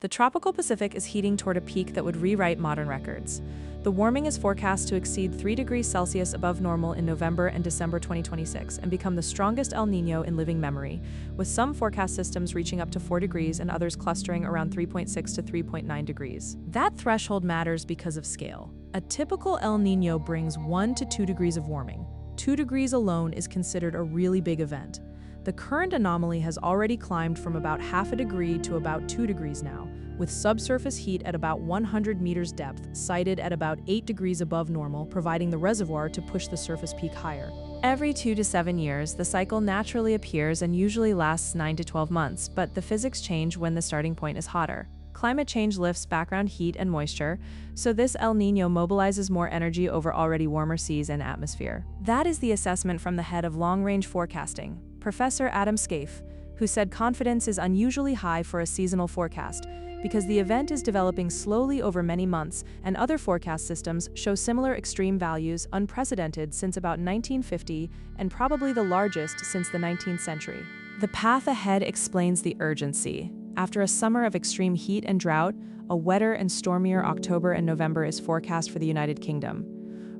The tropical Pacific is heating toward a peak that would rewrite modern records. The warming is forecast to exceed 3 degrees Celsius above normal in November and December 2026 and become the strongest El Niño in living memory, with some forecast systems reaching up to 4 degrees and others clustering around 3.6 to 3.9 degrees. That threshold matters because of scale. A typical El Niño brings 1 to 2 degrees of warming. 2 degrees alone is considered a really big event. The current anomaly has already climbed from about half a degree to about 2 degrees now, with subsurface heat at about 100 meters depth, sighted at about 8 degrees above normal, providing the reservoir to push the surface peak higher. Every 2 to 7 years, the cycle naturally appears and usually lasts 9 to 12 months, but the physics change when the starting point is hotter. Climate change lifts background heat and moisture, so this El Niño mobilizes more energy over already warmer seas and atmosphere. That is the assessment from the head of long-range forecasting, Professor Adam Scaife, who said confidence is unusually high for a seasonal forecast because the event is developing slowly over many months, and other forecast systems show similar extreme values, unprecedented since about 1950 and probably the largest since the 19th century. The path ahead explains the urgency. After a summer of extreme heat and drought, a wetter and stormier October and November is forecast for the United Kingdom.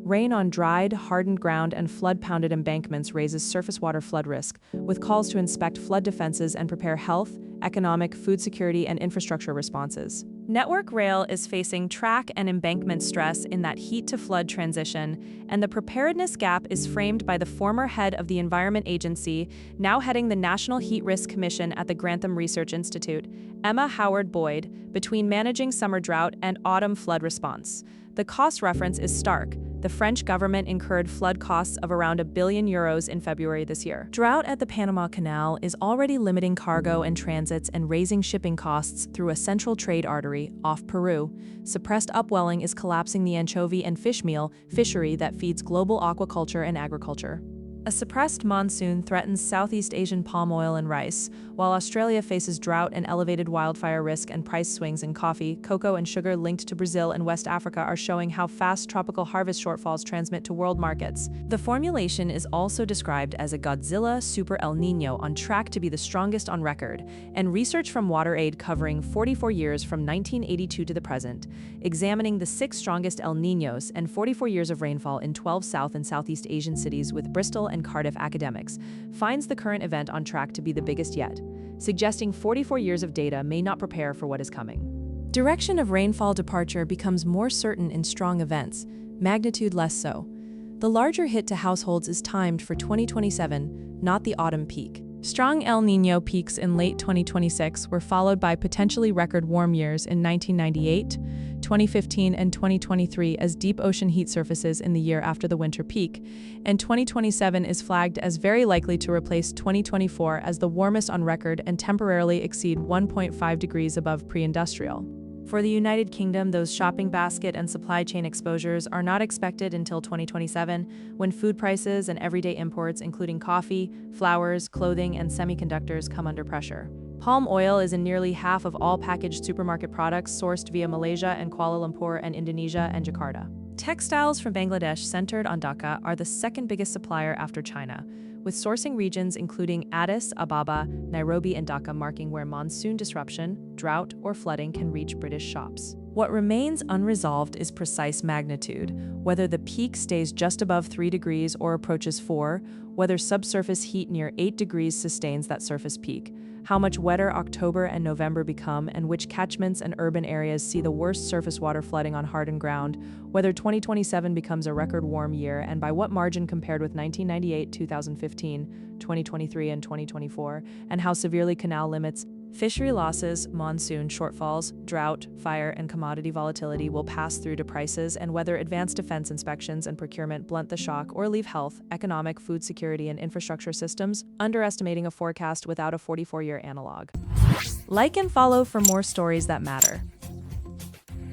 Rain on dried, hardened ground and flood-pounded embankments raises surface water flood risk, with calls to inspect flood defenses and prepare health, economic, food security, and infrastructure responses. Network Rail is facing track and embankment stress in that heat-to-flood transition, and the preparedness gap is framed by the former head of the Environment Agency, now heading the National Heat Risk Commission at the Grantham Research Institute, Emma Howard Boyd, between managing summer drought and autumn flood response. The cost reference is stark. The French government incurred flood costs of around €1 billion in February this year. Drought at the Panama Canal is already limiting cargo and transits and raising shipping costs through a central trade artery off Peru. Suppressed upwelling is collapsing the anchovy and fish meal fishery that feeds global aquaculture and agriculture. A suppressed monsoon threatens Southeast Asian palm oil and rice, while Australia faces drought and elevated wildfire risk, and price swings in coffee, cocoa, and sugar linked to Brazil and West Africa are showing how fast tropical harvest shortfalls transmit to world markets. The formulation is also described as a Godzilla Super El Niño on track to be the strongest on record, and research from WaterAid covering 44 years from 1982 to the present, examining the 6 strongest El Niños and 44 years of rainfall in 12 South and Southeast Asian cities with Bristol and Cardiff academics, finds the current event on track to be the biggest yet, suggesting 44 years of data may not prepare for what is coming. Direction of rainfall departure becomes more certain in strong events, magnitude less so. The larger hit to households is timed for 2027, not the autumn peak. Strong El Niño peaks in late 2026 were followed by potentially record warm years in 1998, 2015, and 2023 as deep ocean heat surfaces in the year after the winter peak, and 2027 is flagged as very likely to replace 2024 as the warmest on record and temporarily exceed 1.5 degrees above pre-industrial. For the United Kingdom, those shopping basket and supply chain exposures are not expected until 2027, when food prices and everyday imports, including coffee, flowers, clothing, and semiconductors, come under pressure. Palm oil is in nearly half of all packaged supermarket products sourced via Malaysia and Kuala Lumpur and Indonesia and Jakarta. Textiles from Bangladesh, centered on Dhaka, are the second biggest supplier after China, with sourcing regions including Addis Ababa, Nairobi, and Dhaka marking where monsoon disruption, drought, or flooding can reach British shops. What remains unresolved is precise magnitude, whether the peak stays just above 3 degrees or approaches 4, whether subsurface heat near 8 degrees sustains that surface peak, how much wetter October and November become, and which catchments and urban areas see the worst surface water flooding on hardened ground, whether 2027 becomes a record warm year, and by what margin compared with 1998, 2015, 2023, and 2024, and how severely canal limits, fishery losses, monsoon shortfalls, drought, fire, and commodity volatility will pass through to prices, and whether advanced defense inspections and procurement blunt the shock or leave health, economic, food security, and infrastructure systems underestimating a forecast without a 44-year analog. Like and follow for more stories that matter.